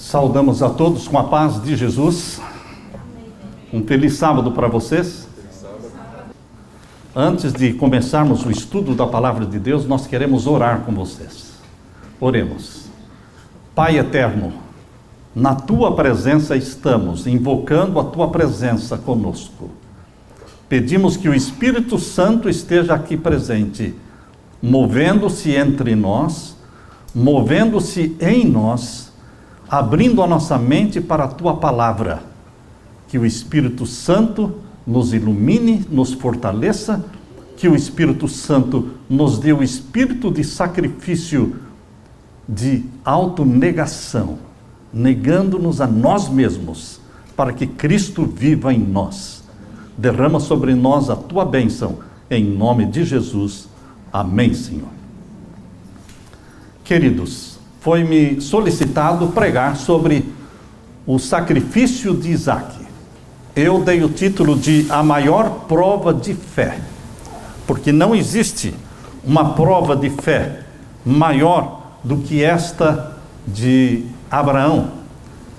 Saudamos a todos com a paz de Jesus. Um feliz sábado para vocês. Antes de começarmos o estudo da palavra de Deus, nós queremos orar com vocês. Oremos. Pai eterno, na tua presença estamos, invocando a tua presença conosco. Pedimos que o Espírito Santo esteja aqui presente, movendo-se entre nós, movendo-se em nós, abrindo a nossa mente para a tua palavra. Que o Espírito Santo nos ilumine, nos fortaleça, que o Espírito Santo nos dê o espírito de sacrifício, de autonegação, negando-nos a nós mesmos, para que Cristo viva em nós. Derrama sobre nós a tua bênção, em nome de Jesus. Amém, Senhor. Queridos, foi-me solicitado pregar sobre o sacrifício de Isaac. Eu dei o título de A Maior Prova de Fé, porque não existe uma prova de fé maior do que esta de Abraão,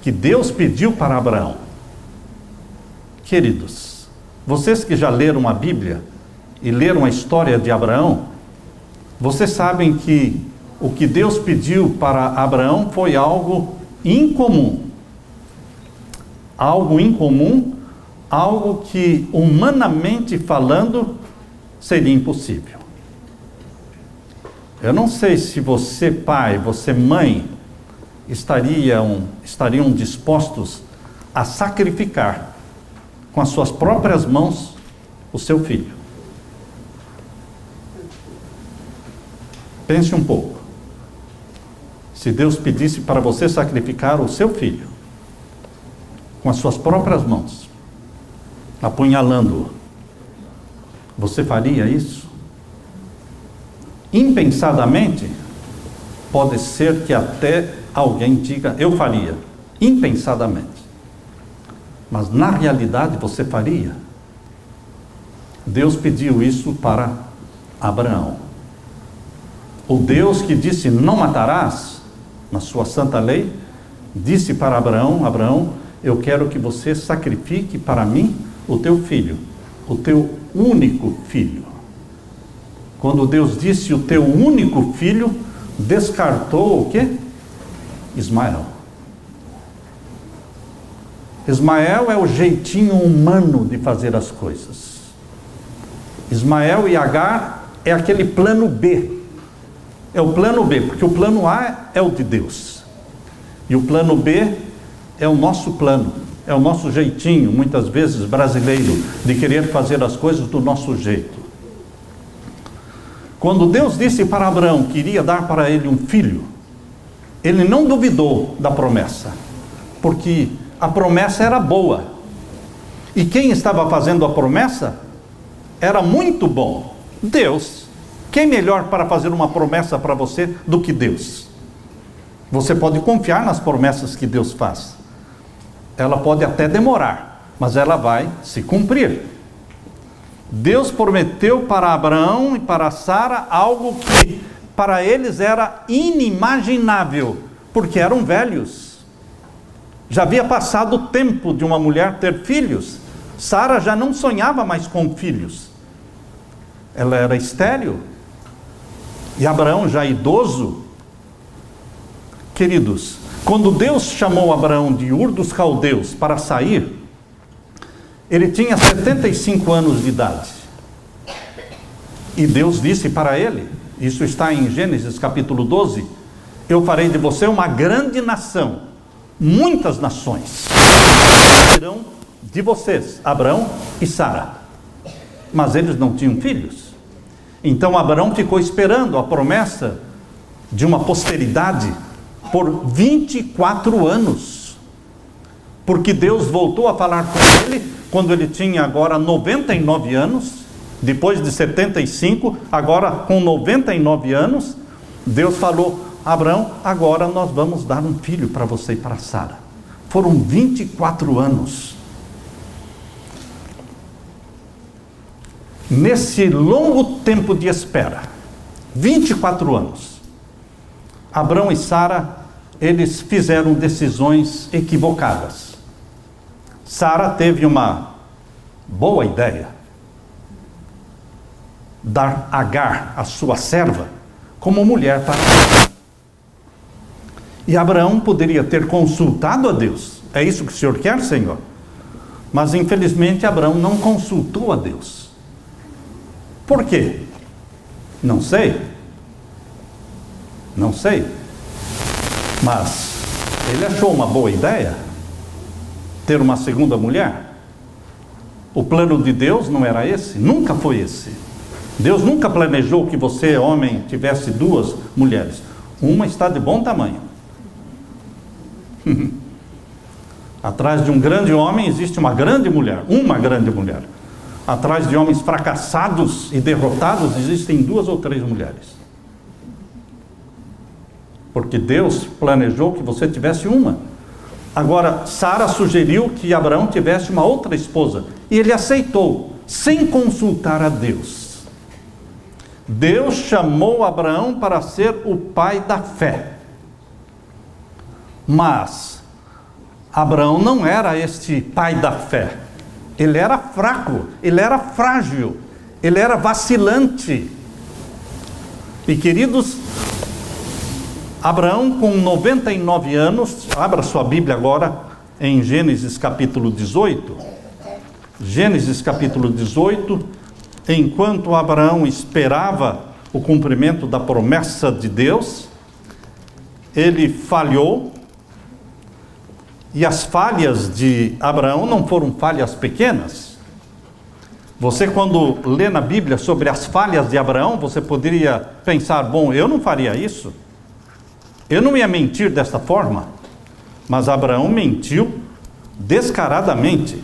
que Deus pediu para Abraão. Queridos, vocês que já leram a Bíblia e leram a história de Abraão, vocês sabem que o que Deus pediu para Abraão foi algo incomum. Algo incomum, algo que, humanamente falando, seria impossível. Eu não sei se você, pai, você, mãe, estariam dispostos a sacrificar com as suas próprias mãos o seu filho. Pense um pouco. Se Deus pedisse para você sacrificar o seu filho com as suas próprias mãos, apunhalando-o, você faria isso? Impensadamente, pode ser que até alguém diga, eu faria, impensadamente. Mas na realidade você faria? Deus pediu isso para Abraão. O Deus que disse, não matarás, na sua santa lei, disse para Abraão, Abraão, eu quero que você sacrifique para mim o teu filho, o teu único filho. Quando Deus disse o teu único filho, descartou o quê? Ismael. Ismael é o jeitinho humano de fazer as coisas. Ismael e Agar é aquele plano B. É o plano B, porque o plano A é o de Deus. E o plano B é o nosso plano, é o nosso jeitinho, muitas vezes brasileiro, de querer fazer as coisas do nosso jeito. Quando Deus disse para Abraão que iria dar para ele um filho, ele não duvidou da promessa, porque a promessa era boa. E quem estava fazendo a promessa era muito bom, Deus. Quem melhor para fazer uma promessa para você do que Deus? Você pode confiar nas promessas que Deus faz. Ela pode até demorar, mas ela vai se cumprir. Deus prometeu para Abraão e para Sara algo que para eles era inimaginável, porque eram velhos. Já havia passado o tempo de uma mulher ter filhos. Sara já não sonhava mais com filhos. Ela era estéril. E Abraão já idoso. Queridos, quando Deus chamou Abraão de Ur dos Caldeus para sair, ele tinha 75 anos de idade. E Deus disse para ele, isso está em Gênesis capítulo 12, eu farei de você uma grande nação, muitas nações serão de vocês, Abraão e Sara. Mas eles não tinham filhos. Então Abraão ficou esperando a promessa de uma posteridade por 24 anos. Porque Deus voltou a falar com ele quando ele tinha agora 99 anos, depois de 75, agora com 99 anos, Deus falou, Abraão, agora nós vamos dar um filho para você e para Sara. Foram 24 anos. Nesse longo tempo de espera, 24 anos, Abraão e Sara eles fizeram decisões equivocadas. Sara teve uma boa ideia: dar Agar, a sua serva, como mulher para Abraão. E Abraão poderia ter consultado a Deus. É isso que o Senhor quer, Senhor? Mas infelizmente Abraão não consultou a Deus. Por quê? Não sei. Não sei. Mas ele achou uma boa ideia ter uma segunda mulher. O plano de Deus não era esse, nunca foi esse. Deus nunca planejou que você, homem, tivesse duas mulheres. Uma está de bom tamanho. Atrás de um grande homem existe uma grande mulher. Atrás de homens fracassados e derrotados existem 2 ou 3 mulheres. Porque Deus planejou que você tivesse uma. Agora, Sara sugeriu que Abraão tivesse uma outra esposa. E ele aceitou, sem consultar a Deus. Deus chamou Abraão para ser o pai da fé. Mas Abraão não era este pai da fé. Ele era fraco, ele era frágil, ele era vacilante. E queridos, Abraão com 99 anos, abra sua Bíblia agora em Gênesis capítulo 18. Gênesis capítulo 18, enquanto Abraão esperava o cumprimento da promessa de Deus, ele falhou. E as falhas de Abraão não foram falhas pequenas. Você, quando lê na Bíblia sobre as falhas de Abraão, você poderia pensar: bom, eu não faria isso, eu não ia mentir desta forma. Mas Abraão mentiu descaradamente.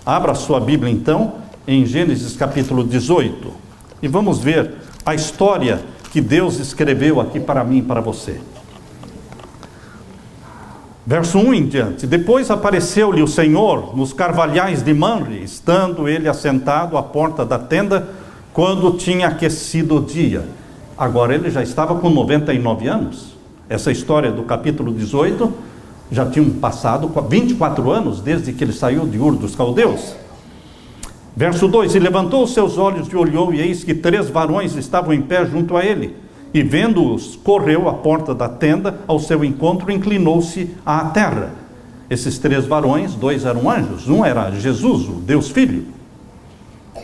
Abra sua Bíblia então em Gênesis capítulo 18 e vamos ver a história que Deus escreveu aqui para mim e para você. Verso 1 em diante: depois apareceu-lhe o Senhor nos carvalhais de Mamre, estando ele assentado à porta da tenda, quando tinha aquecido o dia. Agora ele já estava com 99 anos. Essa história do capítulo 18, já tinham passado 24 anos desde que ele saiu de Ur dos Caldeus. Verso 2: e levantou os seus olhos e olhou, e eis que 3 varões estavam em pé junto a ele. E vendo-os, correu à porta da tenda ao seu encontro e inclinou-se à terra. Esses 3 varões, 2 eram anjos, um era Jesus, o Deus Filho.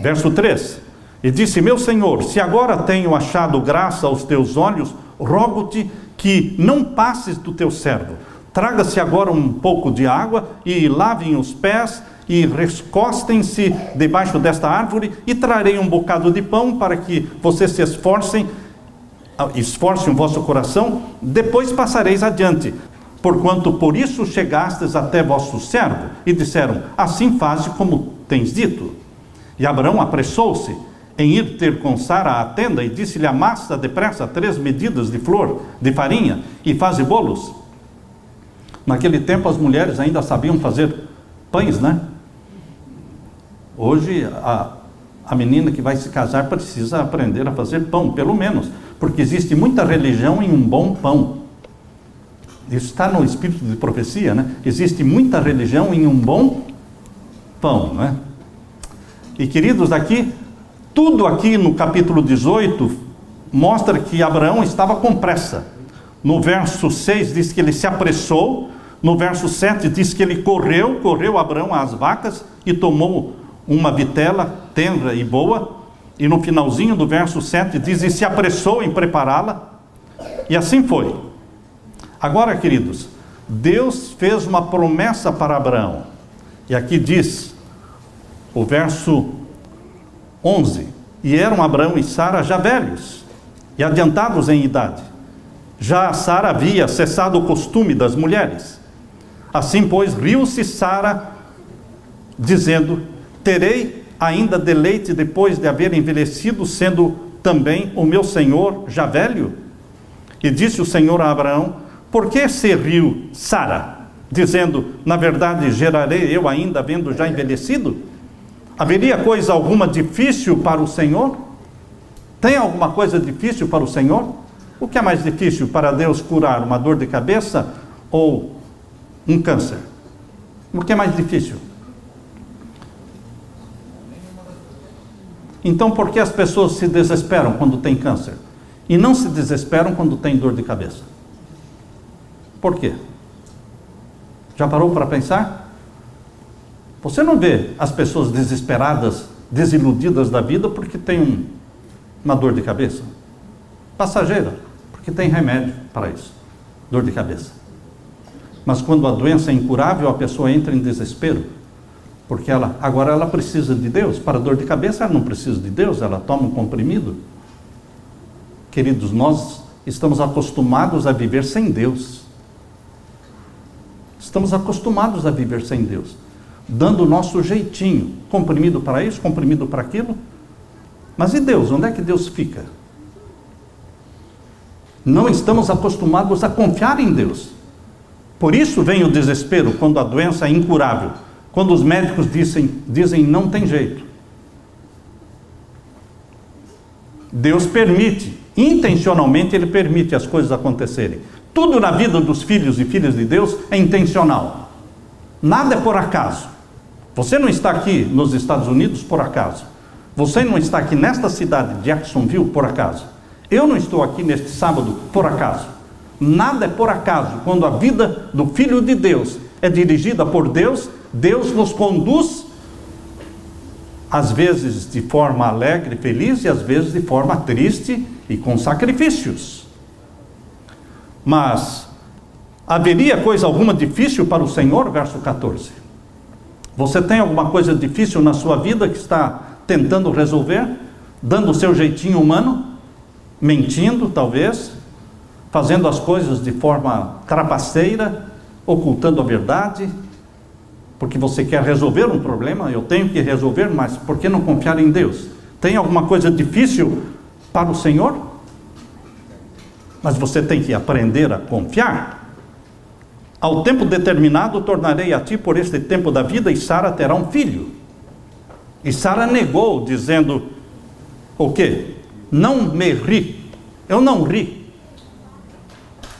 Verso 3: e disse: meu Senhor, se agora tenho achado graça aos teus olhos, rogo-te que não passes do teu servo. Traga-se agora um pouco de água e lavem os pés e recostem-se debaixo desta árvore, e trarei um bocado de pão para que vocês se esforcem o vosso coração, depois passareis adiante, porquanto por isso chegastes até vosso servo. E disseram: assim faze como tens dito. E Abraão apressou-se em ir ter com Sara à tenda, e disse-lhe: amassa depressa 3 medidas de flor de farinha e faze bolos. Naquele tempo as mulheres ainda sabiam fazer pães, né? Hoje a menina que vai se casar precisa aprender a fazer pão, pelo menos, porque existe muita religião em um bom pão. Isso está no espírito de profecia, né? Existe muita religião em um bom pão, né? E queridos, tudo aqui no capítulo 18 mostra que Abraão estava com pressa. No verso 6 diz que ele se apressou. No verso 7 diz que ele correu Abraão às vacas e tomou uma vitela tenra e boa. E no finalzinho do verso 7 diz: e se apressou em prepará-la. E assim foi. Agora, queridos, Deus fez uma promessa para Abraão. E aqui diz o verso 11: e eram Abraão e Sara já velhos e adiantados em idade. Já Sara havia cessado o costume das mulheres. Assim, pois, riu-se Sara, dizendo: terei ainda deleite depois de haver envelhecido, sendo também o meu senhor já velho? E disse o Senhor a Abraão: por que se riu Sara, dizendo: na verdade gerarei eu ainda, havendo já envelhecido? Haveria coisa alguma difícil para o Senhor? Tem alguma coisa difícil para o Senhor? O que é mais difícil para Deus curar? Uma dor de cabeça? ou um câncer? O que é mais difícil? Então, por que as pessoas se desesperam quando tem câncer? E não se desesperam quando tem dor de cabeça? Por quê? Já parou para pensar? Você não vê as pessoas desesperadas, desiludidas da vida porque tem uma dor de cabeça? Passageira, porque tem remédio para isso, dor de cabeça. Mas quando a doença é incurável, a pessoa entra em desespero, porque agora ela precisa de Deus. Para dor de cabeça, ela não precisa de Deus, ela toma um comprimido. Queridos, nós estamos acostumados a viver sem Deus. Estamos acostumados a viver sem Deus, dando o nosso jeitinho, comprimido para isso, comprimido para aquilo. Mas e Deus? Onde é que Deus fica? Não estamos acostumados a confiar em Deus. Por isso vem o desespero quando a doença é incurável, quando os médicos dizem não tem jeito. Deus permite, intencionalmente Ele permite as coisas acontecerem. Tudo na vida dos filhos e filhas de Deus é intencional. Nada é por acaso. Você não está aqui nos Estados Unidos por acaso. Você não está aqui nesta cidade de Jacksonville por acaso. Eu não estou aqui neste sábado por acaso. Nada é por acaso. Quando a vida do Filho de Deus é dirigida por Deus, Deus nos conduz, às vezes de forma alegre, feliz, e às vezes de forma triste e com sacrifícios. Mas haveria coisa alguma difícil para o Senhor? Verso 14. Você tem alguma coisa difícil na sua vida que está tentando resolver? Dando o seu jeitinho humano? Mentindo, talvez? Fazendo as coisas de forma trapaceira? Ocultando a verdade? Porque você quer resolver um problema? Eu tenho que resolver, mas por que não confiar em Deus? Tem alguma coisa difícil para o Senhor? Mas você tem que aprender a confiar. Ao tempo determinado, tornarei a ti por este tempo da vida, e Sara terá um filho. E Sara negou, dizendo, o quê? Não me ri. Eu não ri.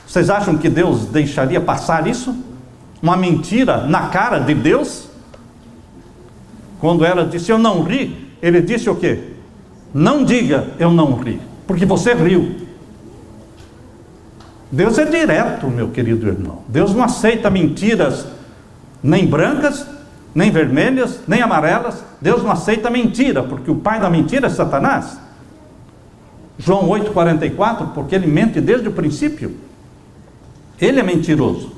Vocês acham que Deus deixaria passar isso? Uma mentira na cara de Deus? Quando ela disse, eu não ri, Ele disse o quê? Não diga, eu não ri, porque você riu. Deus é direto, meu querido irmão. Deus não aceita mentiras, nem brancas, nem vermelhas, nem amarelas. Deus não aceita mentira, porque o pai da mentira é Satanás. João 8,44, porque ele mente desde o princípio. Ele é mentiroso.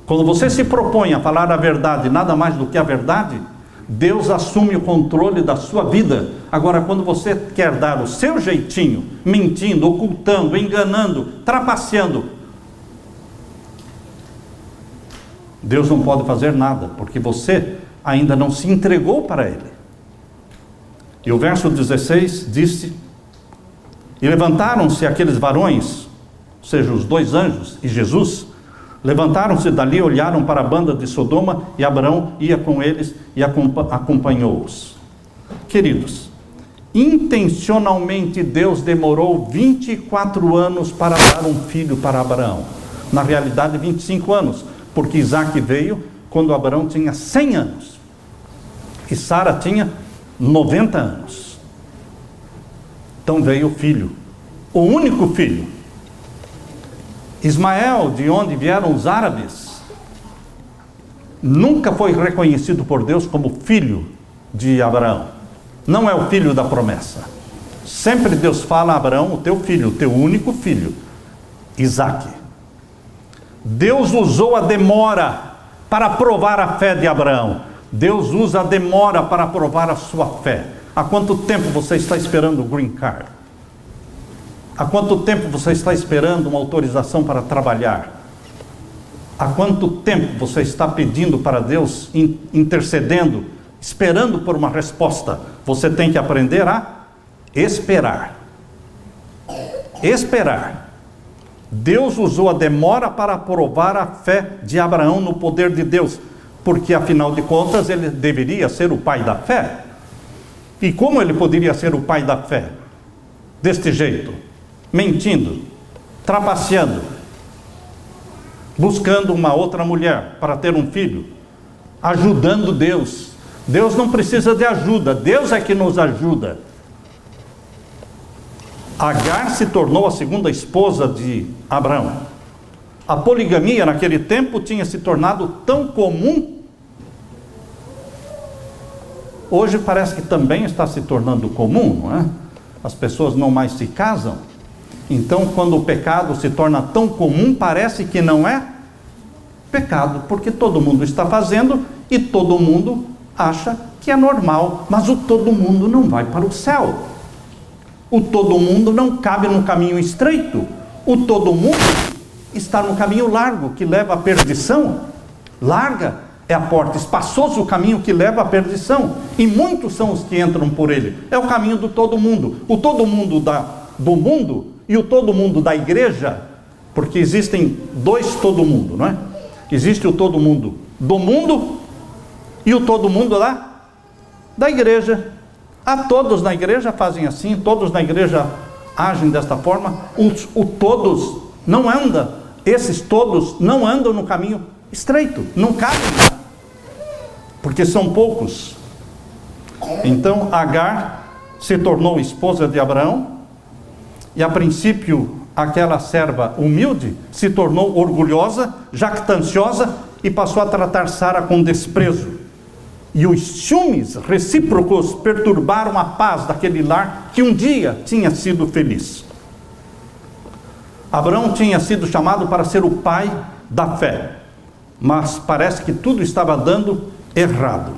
Quando você se propõe a falar a verdade, nada mais do que a verdade, Deus assume o controle da sua vida. Agora, quando você quer dar o seu jeitinho, mentindo, ocultando, enganando, trapaceando, Deus não pode fazer nada, porque você ainda não se entregou para Ele. E o verso 16 disse, e levantaram-se aqueles varões, ou seja, os dois anjos e Jesus, levantaram-se dali, olharam para a banda de Sodoma, e Abraão ia com eles e acompanhou-os. Queridos, intencionalmente Deus demorou 24 anos para dar um filho para Abraão. Na realidade 25 anos, porque Isaac veio quando Abraão tinha 100 anos. E Sara tinha 90 anos. Então veio o filho, o único filho. Ismael, de onde vieram os árabes, nunca foi reconhecido por Deus como filho de Abraão. Não é o filho da promessa. Sempre Deus fala a Abraão, o teu filho, o teu único filho, Isaque. Deus usou a demora para provar a fé de Abraão. Deus usa a demora para provar a sua fé. Há quanto tempo você está esperando o green card? Há quanto tempo você está esperando uma autorização para trabalhar? Há quanto tempo você está pedindo para Deus, intercedendo, esperando por uma resposta? Você tem que aprender a esperar. Esperar. Deus usou a demora para provar a fé de Abraão no poder de Deus, porque afinal de contas ele deveria ser o pai da fé. E como ele poderia ser o pai da fé? Deste jeito, mentindo, trapaceando, buscando uma outra mulher para ter um filho, ajudando Deus. Deus não precisa de ajuda, Deus é que nos ajuda. Agar se tornou a segunda esposa de Abraão. A poligamia naquele tempo tinha se tornado tão comum. Hoje parece que também está se tornando comum, não é? As pessoas não mais se casam. Então, quando o pecado se torna tão comum, parece que não é pecado, porque todo mundo está fazendo e todo mundo acha que é normal. Mas o todo mundo não vai para o céu. O todo mundo não cabe no caminho estreito. O todo mundo está no caminho largo, que leva à perdição. Larga é a porta, espaçoso o caminho que leva à perdição. E muitos são os que entram por ele. É o caminho do todo mundo. O todo mundo do mundo e o todo mundo da igreja, porque existem dois todo mundo, não é? Existe o todo mundo do mundo e o todo mundo da igreja. Todos na igreja fazem assim, todos na igreja agem desta forma. Todos não anda, esses todos não andam no caminho estreito, não cabem, porque são poucos. Então Agar se tornou esposa de Abraão, e a princípio aquela serva humilde se tornou orgulhosa, jactanciosa, e passou a tratar Sara com desprezo. E os ciúmes recíprocos perturbaram a paz daquele lar que um dia tinha sido feliz. Abraão tinha sido chamado para ser o pai da fé, mas parece que tudo estava dando errado.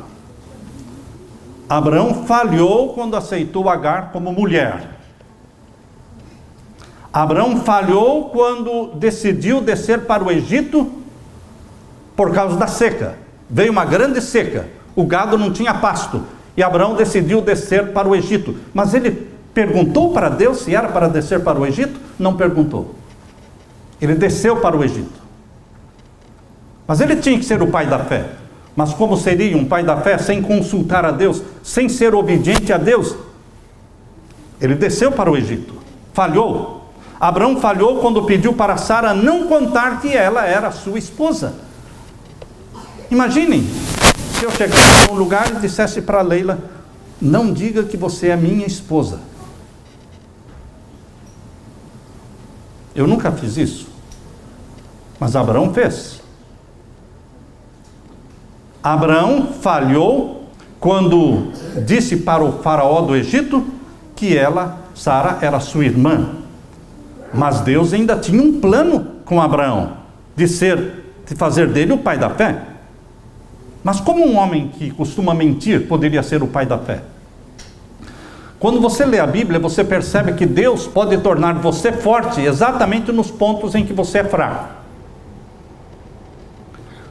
Abraão falhou quando aceitou Agar como mulher. Abraão falhou quando decidiu descer para o Egito por causa da seca. Veio uma grande seca, o gado não tinha pasto, e Abraão decidiu descer para o Egito. Mas ele perguntou para Deus se era para descer para o Egito? Não perguntou. Ele desceu para o Egito. Mas ele tinha que ser o pai da fé. Mas como seria um pai da fé sem consultar a Deus, sem ser obediente a Deus? Ele desceu para o Egito. Falhou. Abraão falhou quando pediu para Sara não contar que ela era sua esposa. Imaginem, se eu chegasse a um lugar e dissesse para Leila: não diga que você é minha esposa. Eu nunca fiz isso, mas Abraão fez. Abraão falhou quando disse para o faraó do Egito que Sara, era sua irmã. Mas Deus ainda tinha um plano com Abraão, de fazer dele o pai da fé. Mas como um homem que costuma mentir poderia ser o pai da fé? Quando você lê a Bíblia, você percebe que Deus pode tornar você forte exatamente nos pontos em que você é fraco.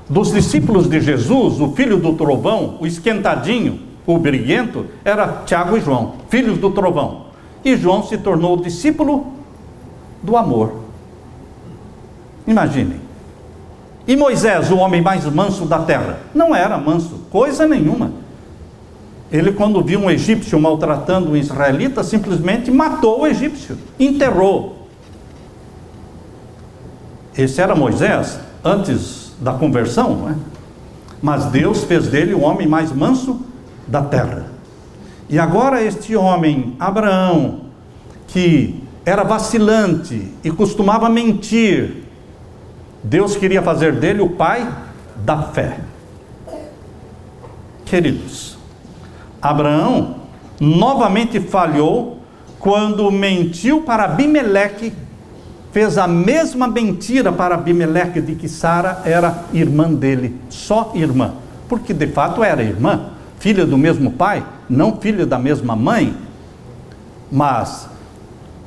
Dos discípulos de Jesus, o filho do trovão, o esquentadinho, o briguento, era Tiago e João, filhos do trovão. E João se tornou o discípulo do amor. Imaginem. E Moisés, o homem mais manso da terra? Não era manso, coisa nenhuma. Ele, quando viu um egípcio maltratando um israelita, simplesmente matou o egípcio, enterrou. Esse era Moisés, antes da conversão, não é? Mas Deus fez dele o homem mais manso da terra. E agora este homem, Abraão, que era vacilante e costumava mentir, Deus queria fazer dele o pai da fé. Queridos, Abraão novamente falhou quando mentiu para Abimeleque, fez a mesma mentira para Abimeleque de que Sara era irmã dele, só irmã, porque de fato era irmã, filha do mesmo pai, não filha da mesma mãe. Mas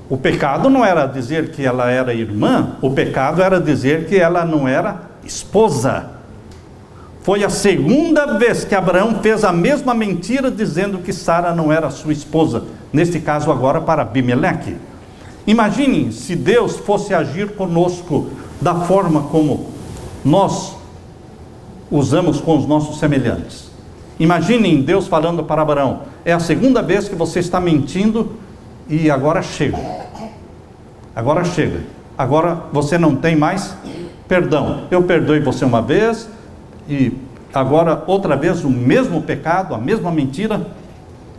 o pecado não era dizer que ela era irmã, o pecado era dizer que ela não era esposa. Foi a segunda vez que Abraão fez a mesma mentira, dizendo que Sara não era sua esposa, neste caso agora para Abimeleque. Imaginem se Deus fosse agir conosco da forma como nós usamos com os nossos semelhantes. Imaginem Deus falando para Abraão: é a segunda vez que você está mentindo e agora chega. Agora chega. Agora você não tem mais perdão. Eu perdoei você uma vez e agora outra vez o mesmo pecado, a mesma mentira.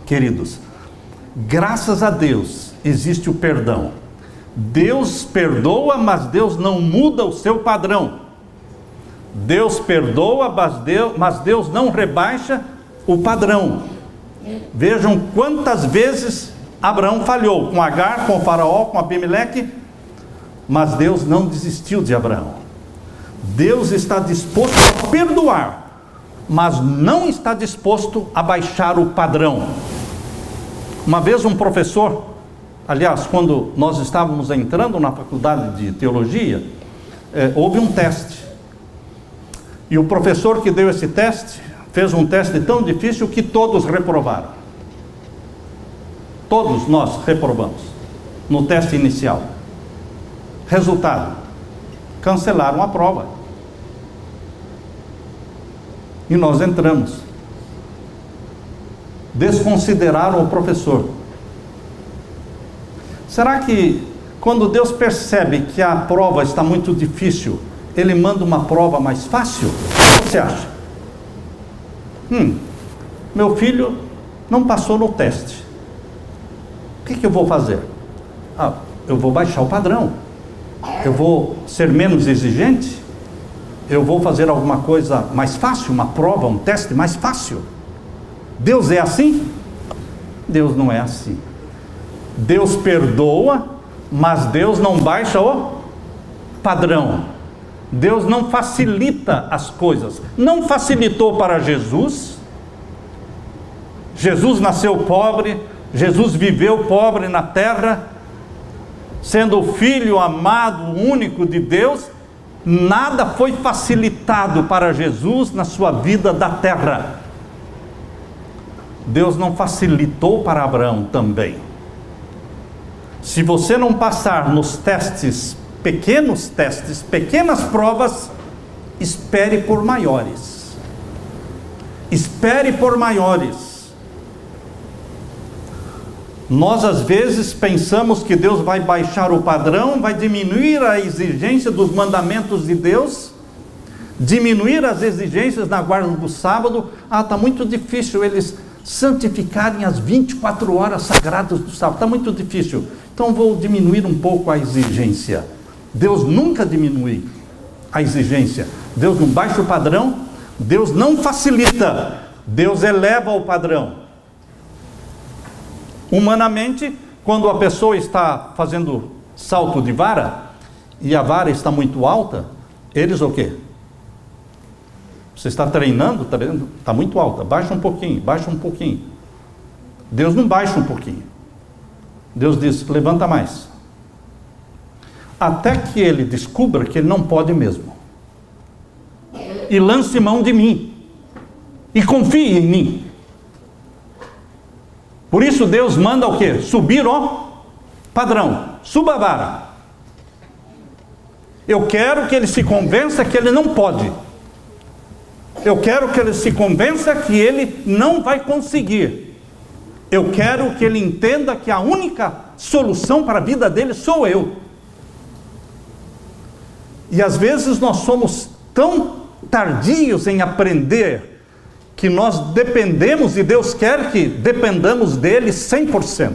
Queridos, graças a Deus existe o perdão. Deus perdoa, mas Deus não muda o seu padrão. Deus perdoa, mas Deus não rebaixa o padrão. Vejam quantas vezes Abraão falhou com Agar, com o faraó, com Abimeleque, mas Deus não desistiu de Abraão. Deus está disposto a perdoar, mas não está disposto a baixar o padrão. Uma vez um professor, aliás, quando nós estávamos entrando na faculdade de teologia, houve um teste. E o professor que deu esse teste, fez um teste tão difícil que todos reprovaram. Todos nós reprovamos no teste inicial. Resultado: cancelaram a prova. E nós entramos. Desconsideraram o professor. Será que quando Deus percebe que a prova está muito difícil, Ele manda uma prova mais fácil? O que você acha? Meu filho não passou no teste. O que eu vou fazer? Eu vou baixar o padrão. Eu vou ser menos exigente. Eu vou fazer alguma coisa mais fácil, uma prova, um teste mais fácil. Deus é assim? Deus não é assim. Deus perdoa, mas Deus não baixa o padrão. Deus não facilita as coisas. Não facilitou para Jesus. Jesus nasceu pobre, Jesus viveu pobre na terra, sendo o Filho amado, único de Deus. Nada foi facilitado para Jesus na sua vida da terra. Deus não facilitou para Abraão também. Se você não passar nos testes, pequenas provas, espere por maiores. Espere por maiores. Nós às vezes pensamos que Deus vai baixar o padrão, vai diminuir a exigência dos mandamentos de Deus, diminuir as exigências na guarda do sábado. Está muito difícil eles santificarem as 24 horas sagradas do sábado, está muito difícil, então vou diminuir um pouco a exigência. Deus nunca diminui a exigência. Deus não baixa o padrão, Deus não facilita, Deus eleva o padrão. Humanamente, quando a pessoa está fazendo salto de vara, e a vara está muito alta, eles o quê? Você está treinando, está muito alta, baixa um pouquinho, baixa um pouquinho. Deus não baixa um pouquinho. Deus diz, levanta mais. Até que ele descubra que ele não pode mesmo. E lance mão de mim. E confie em mim. Por isso Deus manda o quê? Subir o padrão. Suba a vara. Eu quero que ele se convença que ele não pode. Eu quero que ele se convença que ele não vai conseguir. Eu quero que ele entenda que a única solução para a vida dele sou eu. E às vezes nós somos tão tardios em aprender que nós dependemos, e Deus quer que dependamos dele 100%.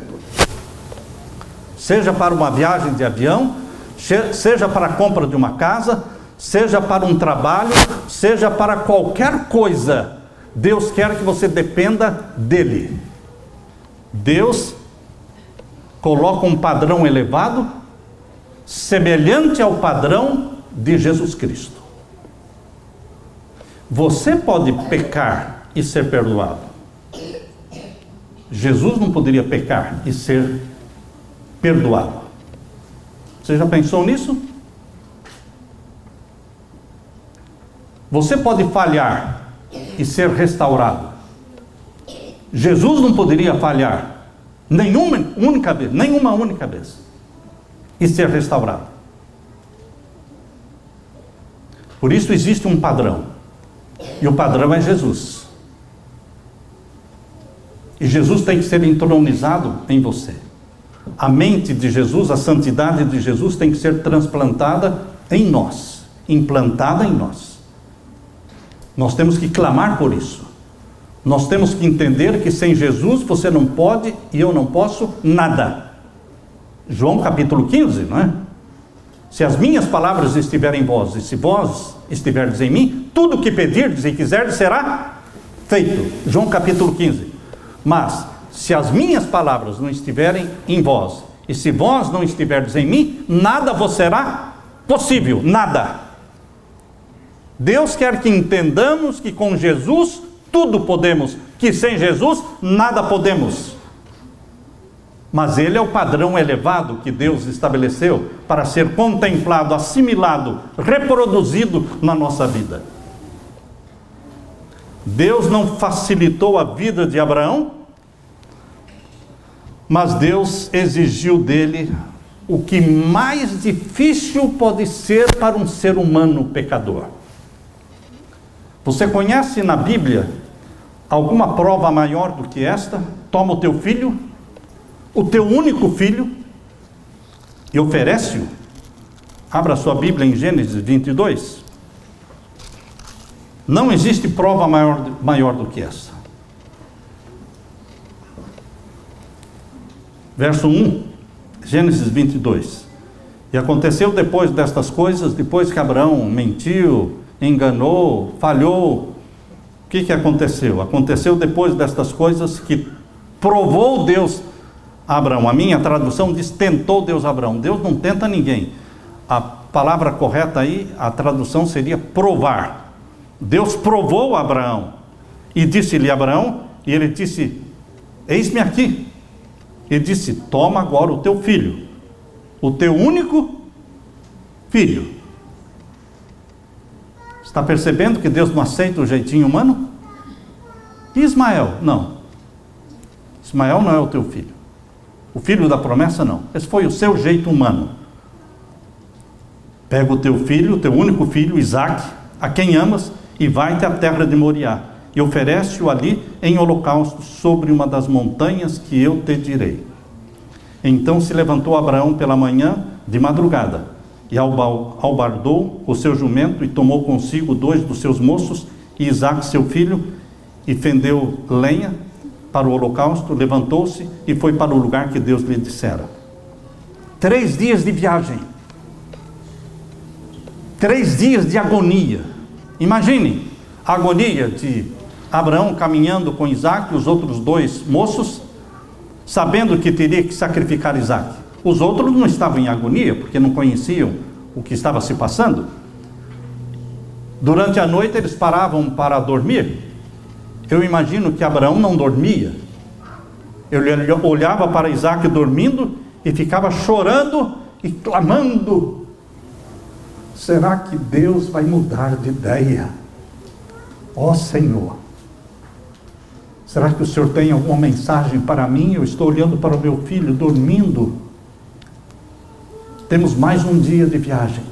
Seja para uma viagem de avião, seja para a compra de uma casa, seja para um trabalho, seja para qualquer coisa, Deus quer que você dependa dele. Deus coloca um padrão elevado, semelhante ao padrão de Jesus Cristo. Você pode pecar e ser perdoado. Jesus não poderia pecar e ser perdoado. Você já pensou nisso? Você pode falhar e ser restaurado. Jesus não poderia falhar nenhuma única vez e ser restaurado. Por isso existe um padrão. E o padrão é Jesus. E Jesus tem que ser entronizado em você. A mente de Jesus, a santidade de Jesus tem que ser transplantada em nós. implantada em nós. Nós temos que clamar por isso. Nós temos que entender que sem Jesus você não pode e eu não posso nada. João capítulo 15, não é? Se as minhas palavras estiverem em vós, e se vós estiverdes em mim, tudo o que pedirdes e quiserdes será feito. João capítulo 15. Mas, se as minhas palavras não estiverem em vós, e se vós não estiverdes em mim, nada vos será possível, nada. Deus quer que entendamos que com Jesus tudo podemos, que sem Jesus nada podemos. Mas ele é o padrão elevado que Deus estabeleceu para ser contemplado, assimilado, reproduzido na nossa vida. Deus não facilitou a vida de Abraão, mas Deus exigiu dele o que mais difícil pode ser para um ser humano pecador. Você conhece na Bíblia alguma prova maior do que esta? Toma o teu filho, o teu único filho, e oferece-o. Abra sua Bíblia em Gênesis 22. Não existe prova maior do que essa. Verso 1, Gênesis 22. E aconteceu depois destas coisas, depois que Abraão mentiu, enganou, falhou, o que aconteceu? Aconteceu depois destas coisas que provou Deus a Abraão. A minha tradução diz: tentou Deus a Abraão. Deus não tenta ninguém. A palavra correta aí, a tradução seria provar. Deus provou a Abraão e disse-lhe a Abraão, e ele disse: eis-me aqui. Ele disse: toma agora o teu filho, o teu único filho. Está percebendo que Deus não aceita o jeitinho humano? E Ismael? Não. Ismael não é o teu filho. O filho da promessa não. Esse foi o seu jeito humano. Pega o teu filho, o teu único filho, Isaque, a quem amas, e vai-te à terra de Moriá, e oferece-o ali em holocausto sobre uma das montanhas que eu te direi. Então se levantou Abraão pela manhã, de madrugada, e albardou o seu jumento, e tomou consigo 2 dos seus moços, e Isaque seu filho, e fendeu lenha para o holocausto, levantou-se e foi para o lugar que Deus lhe dissera. 3 dias de viagem. 3 dias de agonia. Imagine a agonia de Abraão caminhando com Isaque, os outros 2 moços, sabendo que teria que sacrificar Isaque. Os outros não estavam em agonia, porque não conheciam o que estava se passando. Durante a noite eles paravam para dormir. Eu imagino que Abraão não dormia. Ele olhava para Isaque dormindo e ficava chorando e clamando: será que Deus vai mudar de ideia? Ó Senhor, será que o Senhor tem alguma mensagem para mim? Eu estou olhando para o meu filho dormindo. Temos mais um dia de viagem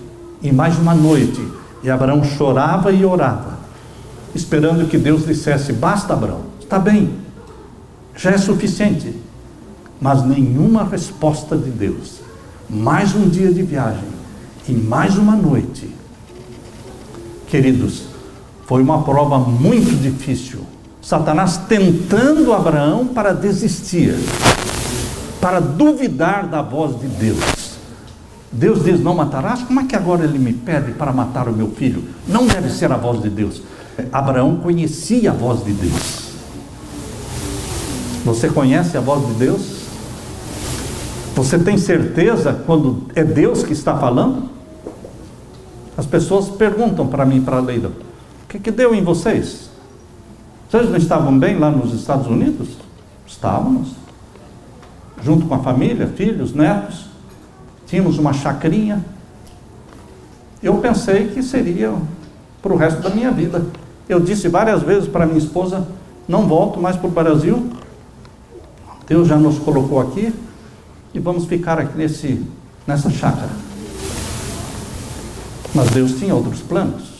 e mais uma noite. E Abraão chorava e orava, esperando que Deus dissesse: basta, Abraão, está bem, já é suficiente. Mas nenhuma resposta de Deus. Mais um dia de viagem e mais uma noite. Queridos, foi uma prova muito difícil. Satanás tentando Abraão para desistir, para duvidar da voz de Deus. Deus diz: não matarás? Como é que agora ele me pede para matar o meu filho? Não deve ser a voz de Deus. Abraão conhecia a voz de Deus. Você conhece a voz de Deus? Você tem certeza quando é Deus que está falando? As pessoas perguntam para mim, para a Leila: o que deu em vocês? Vocês não estavam bem lá nos Estados Unidos? Estávamos. Junto com a família, filhos, netos. Tínhamos uma chacrinha. Eu pensei que seria para o resto da minha vida. Eu disse várias vezes para minha esposa: não volto mais para o Brasil. Deus já nos colocou aqui e vamos ficar aqui nessa chácara. Mas Deus tinha outros planos.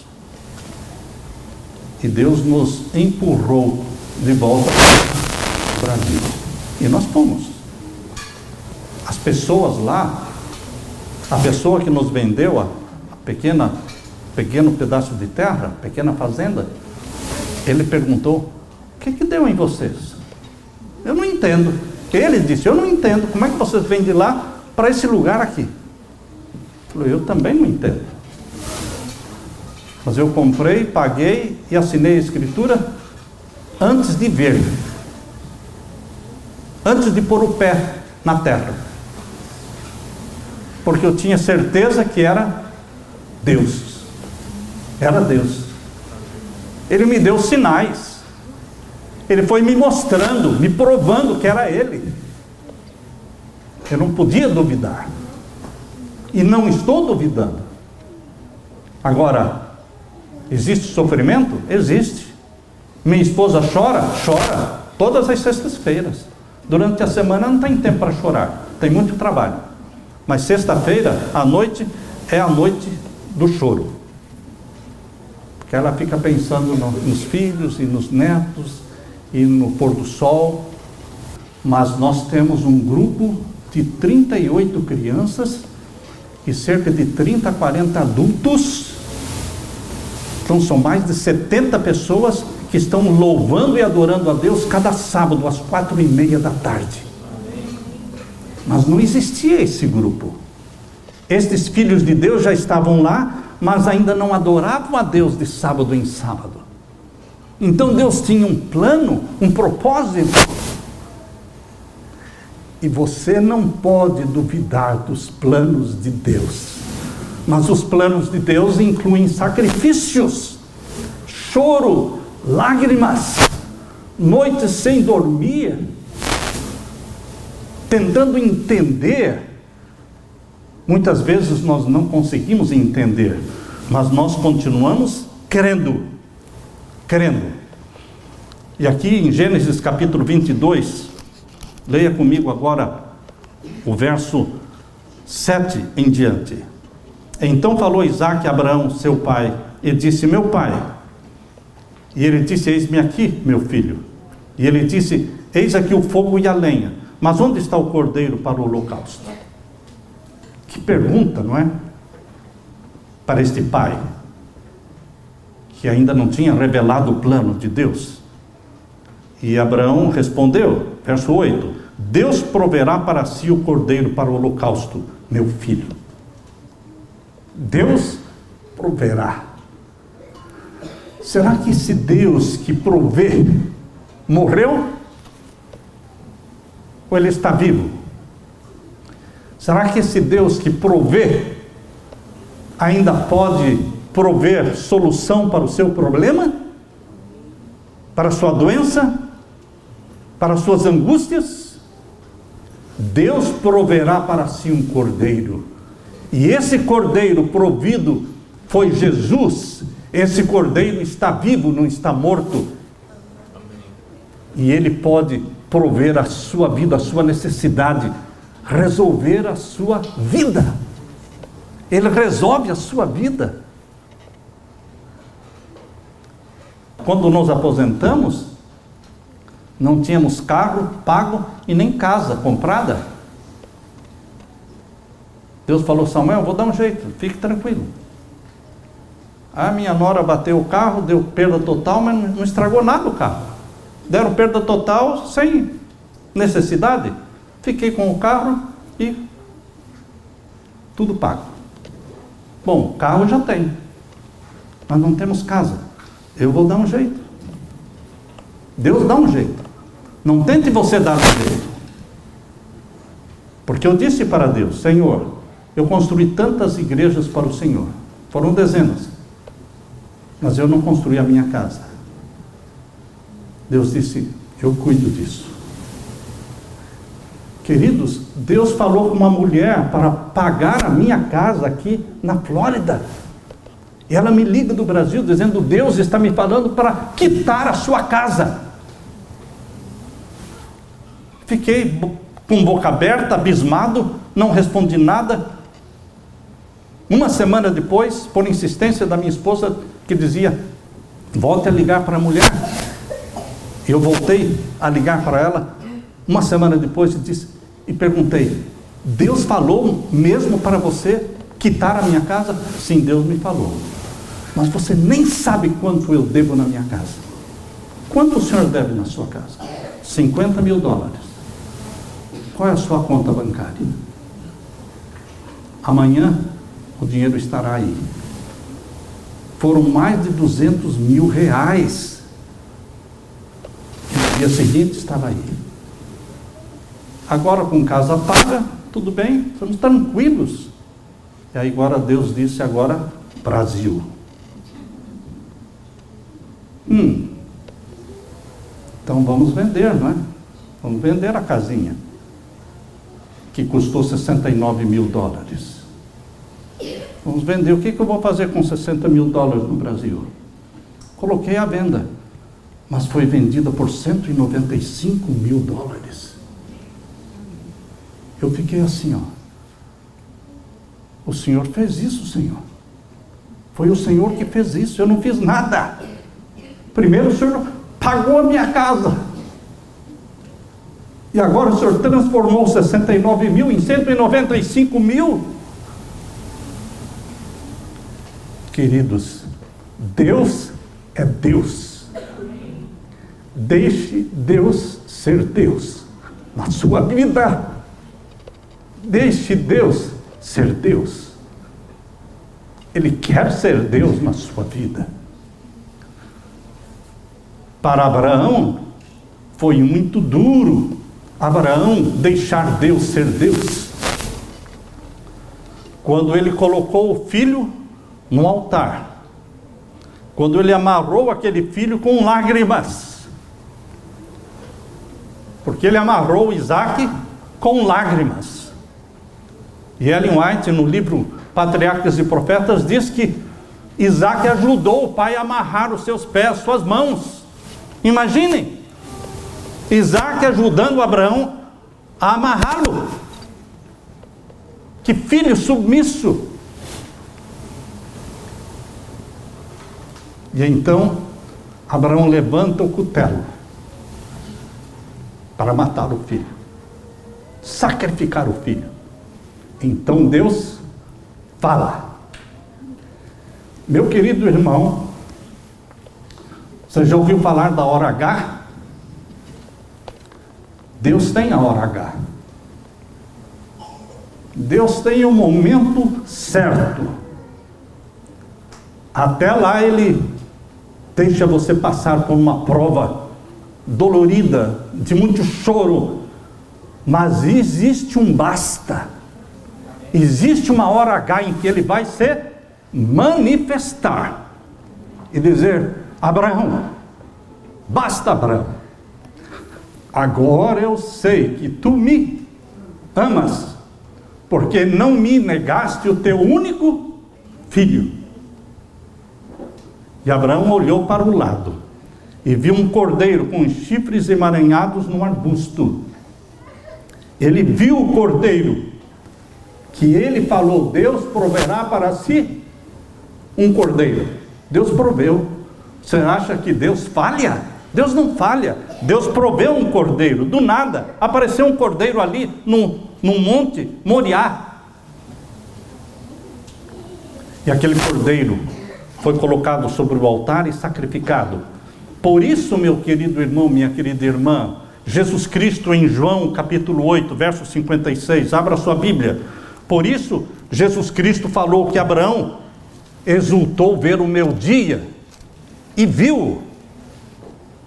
E Deus nos empurrou de volta para o Brasil. E nós fomos. As pessoas lá, a pessoa que nos vendeu, a pequena pequeno pedaço de terra, pequena fazenda. Ele perguntou: o que deu em vocês? Eu não entendo. Ele disse: eu não entendo. Como é que vocês vêm de lá para esse lugar aqui? Eu também não entendo. Mas eu comprei, paguei e assinei a escritura antes de ver. Antes de pôr o pé na terra. Porque eu tinha certeza que era Deus. Era Deus. Ele me deu sinais. Ele foi me mostrando, me provando que era Ele. Eu não podia duvidar. E não estou duvidando. Agora, existe sofrimento? Existe. Minha esposa chora? Chora. Todas as sextas-feiras. Durante a semana não tem tempo para chorar. Tem muito trabalho. Mas sexta-feira, à noite, é a noite do choro. Porque ela fica pensando nos filhos e nos netos e no pôr do sol. Mas nós temos um grupo de 38 crianças e cerca de 30 a 40 adultos. Então são mais de 70 pessoas que estão louvando e adorando a Deus cada sábado às 4:30 da tarde. Mas não existia esse grupo. Estes filhos de Deus já estavam lá, mas ainda não adoravam a Deus de sábado em sábado. Então Deus tinha um plano, um propósito. E você não pode duvidar dos planos de Deus. Mas os planos de Deus incluem sacrifícios, choro, lágrimas, noites sem dormir, tentando entender. Muitas vezes nós não conseguimos entender, mas nós continuamos crendo. E aqui em Gênesis capítulo 22, leia comigo agora o verso 7 em diante. Então falou Isaque a Abraão, seu pai, e disse: meu pai. E ele disse: eis-me aqui, meu filho. E ele disse: eis aqui o fogo e a lenha, mas onde está o cordeiro para o holocausto? Que pergunta, não é? Para este pai, que ainda não tinha revelado o plano de Deus. E Abraão respondeu, verso 8: Deus proverá para si o cordeiro para o holocausto, meu filho. Deus proverá. Será que esse Deus que provê morreu? Ou ele está vivo? Será que esse Deus que provê ainda pode prover solução para o seu problema? Para a sua doença? Para as suas angústias? Deus proverá para si um cordeiro. E esse cordeiro provido foi Jesus. Esse cordeiro está vivo, não está morto. E ele pode prover a sua vida, a sua necessidade, resolver a sua vida. Ele resolve a sua vida. Quando nos aposentamos, não tínhamos carro pago e nem casa comprada. Deus falou: Samuel, vou dar um jeito, fique tranquilo. A minha nora bateu o carro, deu perda total, mas não estragou nada o carro. Deram perda total sem necessidade. Fiquei com o carro e tudo pago. Bom, carro já tem, mas não temos casa. Eu vou dar um jeito. Deus dá um jeito. Não tente você dar um jeito. Porque eu disse para Deus: Senhor, eu construí tantas igrejas para o Senhor. Foram dezenas. Mas eu não construí a minha casa. Deus disse: eu cuido disso. Queridos, Deus falou com uma mulher para pagar a minha casa aqui na Flórida. E ela me liga do Brasil dizendo: Deus está me falando para quitar a sua casa. Fiquei com boca aberta, abismado, não respondi nada. Uma semana depois, por insistência da minha esposa, que dizia: volte a ligar para a mulher. Eu voltei a ligar para ela. Uma semana depois e perguntei: Deus falou mesmo para você quitar a minha casa? Sim, Deus me falou. mas você nem sabe quanto eu devo na minha casa. Quanto o senhor deve na sua casa? 50 mil dólares. Qual é a sua conta bancária? Amanhã o dinheiro estará aí. Foram mais de 200 mil reais. E no dia seguinte estava aí. Agora com casa paga, tudo bem, estamos tranquilos. E aí agora Deus disse, agora Brasil. Então vamos vender, não é? Vamos vender a casinha, que custou 69 mil dólares. Vamos vender. O que eu vou fazer com 60 mil dólares no Brasil? Coloquei à venda, mas foi vendida por 195 mil dólares. Eu fiquei assim, ó. O Senhor fez isso, Senhor. Foi o Senhor que fez isso, eu não fiz nada. Primeiro o Senhor pagou a minha casa. E agora o Senhor transformou 69 mil em 195 mil. Queridos, Deus é Deus. Deixe Deus ser Deus na sua vida. Deixe Deus ser Deus. Ele quer ser Deus na sua vida. Para Abraão, foi muito duro Abraão deixar Deus ser Deus. Quando ele colocou o filho no altar, quando ele amarrou aquele filho com lágrimas, porque ele amarrou Isaac com lágrimas. E Ellen White, no livro Patriarcas e Profetas, diz que Isaac ajudou o pai a amarrar os seus pés, suas mãos. Imaginem, Isaac ajudando Abraão a amarrá-lo. Que filho submisso! E então, Abraão levanta o cutelo para matar o filho, sacrificar o filho. Então Deus fala. Meu querido irmão, você já ouviu falar da hora H? Deus tem a hora H. Deus tem o momento certo. Até lá Ele deixa você passar por uma prova dolorida, de muito choro. Mas existe um basta. Existe uma hora H em que Ele vai se manifestar. E dizer, Abraão, basta Abraão. Agora eu sei que tu me amas, porque não me negaste o teu único filho. E Abraão olhou para o lado e viu um cordeiro com chifres emaranhados no arbusto. Ele viu o cordeiro que ele falou, Deus proverá para si um cordeiro. Deus proveu. Você acha que Deus falha? Deus não falha. Deus proveu um cordeiro, do nada. Apareceu um cordeiro ali no monte Moriá. E aquele cordeiro foi colocado sobre o altar e sacrificado. Por isso, meu querido irmão, minha querida irmã, Jesus Cristo em João capítulo 8, verso 56, abra sua Bíblia. Por isso, Jesus Cristo falou que Abraão exultou ver o meu dia e viu.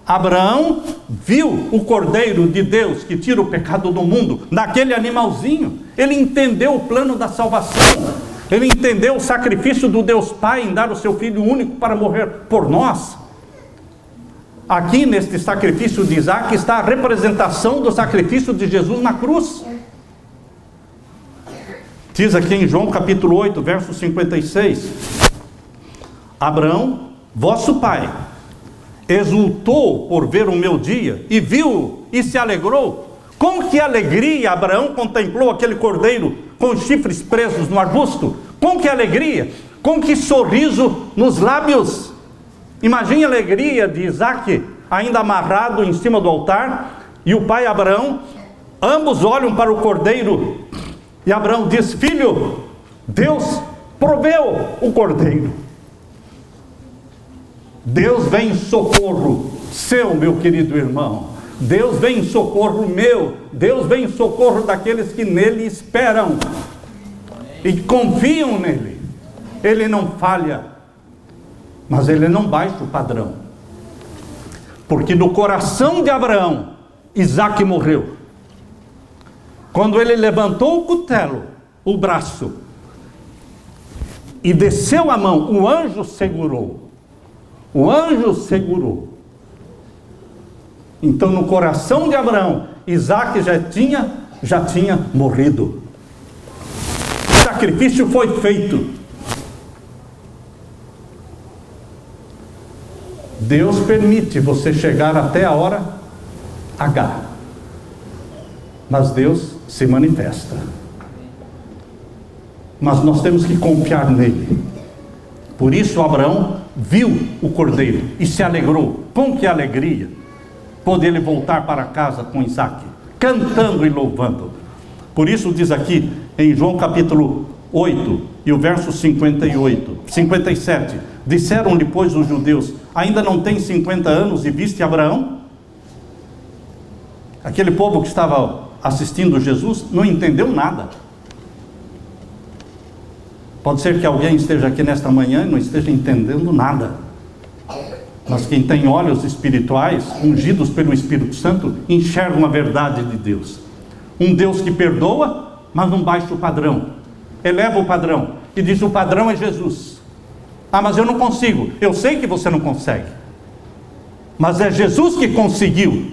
Abraão viu o Cordeiro de Deus que tira o pecado do mundo, naquele animalzinho. Ele entendeu o plano da salvação. Ele entendeu o sacrifício do Deus Pai em dar o seu Filho único para morrer por nós. Aqui neste sacrifício de Isaac está a representação do sacrifício de Jesus na cruz. Diz aqui em João capítulo 8, verso 56. Abraão, vosso pai, exultou por ver o meu dia, e viu e se alegrou. Com que alegria Abraão contemplou aquele cordeiro com os chifres presos no arbusto? Com que alegria, com que sorriso nos lábios. Imagine a alegria de Isaac, ainda amarrado em cima do altar, e o pai Abraão, ambos olham para o cordeiro, e Abraão diz, filho, Deus proveu o cordeiro. Deus vem em socorro seu, meu querido irmão. Deus vem em socorro meu. Deus vem em socorro daqueles que nele esperam e confiam nele. Ele não falha, mas ele não baixa o padrão. Porque no coração de Abraão, Isaque morreu. Quando ele levantou o cutelo, o braço, e desceu a mão, o anjo segurou. O anjo segurou. Então no coração de Abraão, Isaque já tinha morrido. O sacrifício foi feito. Deus permite você chegar até a hora H. Mas Deus se manifesta. Mas nós temos que confiar nele. Por isso Abraão viu o cordeiro e se alegrou. Com que alegria poder ele voltar para casa com Isaque, cantando e louvando. Por isso diz aqui em João capítulo 8 e o verso 57, disseram-lhe pois os judeus: ainda não tem 50 anos e viste Abraão? Aquele povo que estava assistindo Jesus não entendeu nada. Pode ser que alguém esteja aqui nesta manhã e não esteja entendendo nada. Mas quem tem olhos espirituais, ungidos pelo Espírito Santo, enxergam a verdade de Deus. Um Deus que perdoa, mas não baixa o padrão. Eleva o padrão e diz: o padrão é Jesus. Ah, mas eu não consigo. Eu sei que você não consegue, mas é Jesus que conseguiu.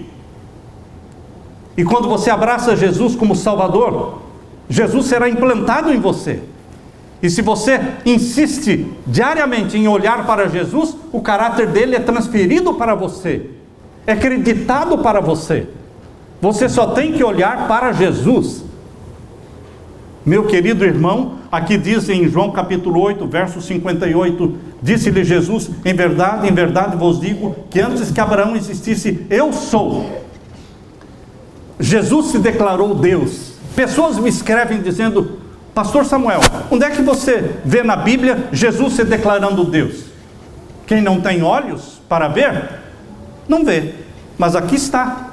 E quando você abraça Jesus como Salvador, Jesus será implantado em você. E se você insiste diariamente em olhar para Jesus, o caráter dele é transferido para você, é acreditado para você. Você só tem que olhar para Jesus. Meu querido irmão, aqui diz em João capítulo 8, verso 58, disse-lhe Jesus: em verdade vos digo, que antes que Abraão existisse, eu sou. Jesus se declarou Deus. Pessoas me escrevem dizendo: Pastor Samuel, onde é que você vê na Bíblia Jesus se declarando Deus? Quem não tem olhos para ver, não vê. Mas aqui está.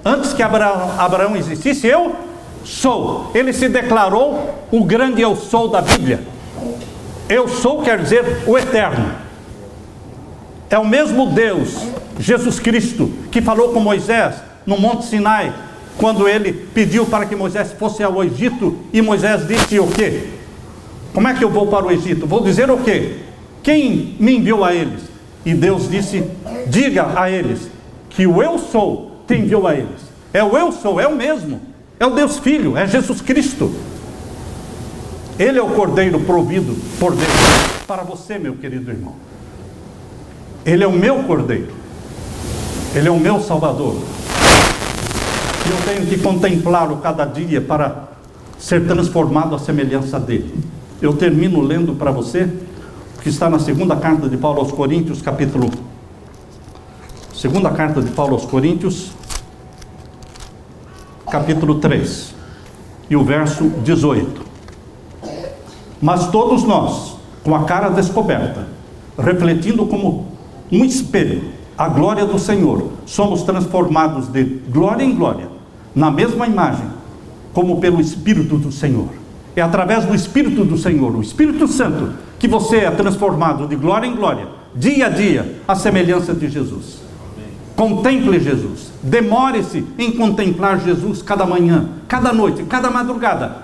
Antes que Abraão existisse, eu sou. Ele se declarou o grande eu sou da Bíblia. Eu sou quer dizer o eterno. É o mesmo Deus, Jesus Cristo, que falou com Moisés no Monte Sinai, quando ele pediu para que Moisés fosse ao Egito, e Moisés disse o quê? Como é que eu vou para o Egito? Vou dizer o quê? Quem me enviou a eles? E Deus disse: diga a eles que o eu sou te enviou a eles. É o eu sou, é o mesmo. É o Deus Filho, é Jesus Cristo. Ele é o Cordeiro provido por Deus para você, meu querido irmão. Ele é o meu Cordeiro. Ele é o meu Salvador. E eu tenho que contemplá-lo cada dia para ser transformado à semelhança dele. Eu termino lendo para você o que está na segunda carta de Paulo aos Coríntios, segunda carta de Paulo aos Coríntios, capítulo 3, e o verso 18. Mas todos nós, com a cara descoberta, refletindo como um espelho a glória do Senhor, somos transformados de glória em glória, na mesma imagem, como pelo Espírito do Senhor. É através do Espírito do Senhor, o Espírito Santo, que você é transformado de glória em glória, dia a dia, à semelhança de Jesus. Contemple Jesus. Demore-se em contemplar Jesus cada manhã, cada noite, cada madrugada.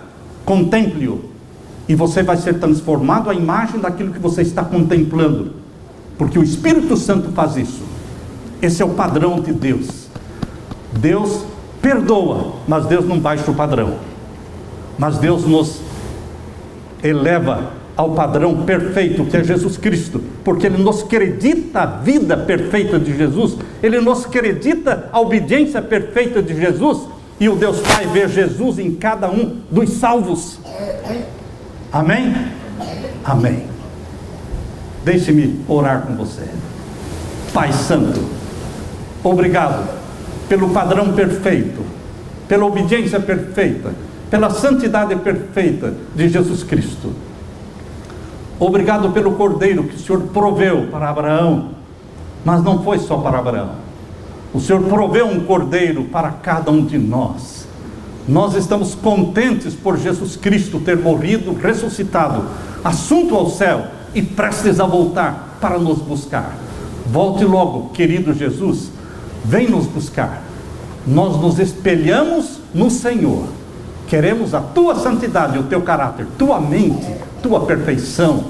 Contemple-o. E você vai ser transformado à imagem daquilo que você está contemplando. Porque o Espírito Santo faz isso. Esse é o padrão de Deus. Deus perdoa, mas Deus não baixa o padrão. Mas Deus nos eleva ao padrão perfeito que é Jesus Cristo, porque Ele nos acredita a vida perfeita de Jesus, Ele nos acredita a obediência perfeita de Jesus, e o Deus Pai vê Jesus em cada um dos salvos. Amém? Amém. Deixe-me orar com você. Pai Santo, obrigado pelo padrão perfeito, pela obediência perfeita, pela santidade perfeita de Jesus Cristo. Obrigado pelo Cordeiro que o Senhor proveu para Abraão, Mas não foi só para Abraão. O Senhor proveu um cordeiro para cada um de nós. Nós estamos contentes por Jesus Cristo ter morrido, ressuscitado, assunto ao céu e prestes a voltar para nos buscar. Volte logo, querido Jesus, vem nos buscar. Nós nos espelhamos no Senhor. Queremos a tua santidade, o teu caráter, tua mente, tua perfeição.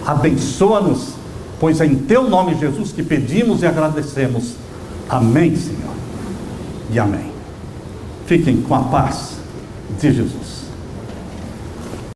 Abençoa-nos, pois é em teu nome, Jesus, que pedimos e agradecemos. Amém, Senhor. E amém. Fiquem com a paz de Jesus.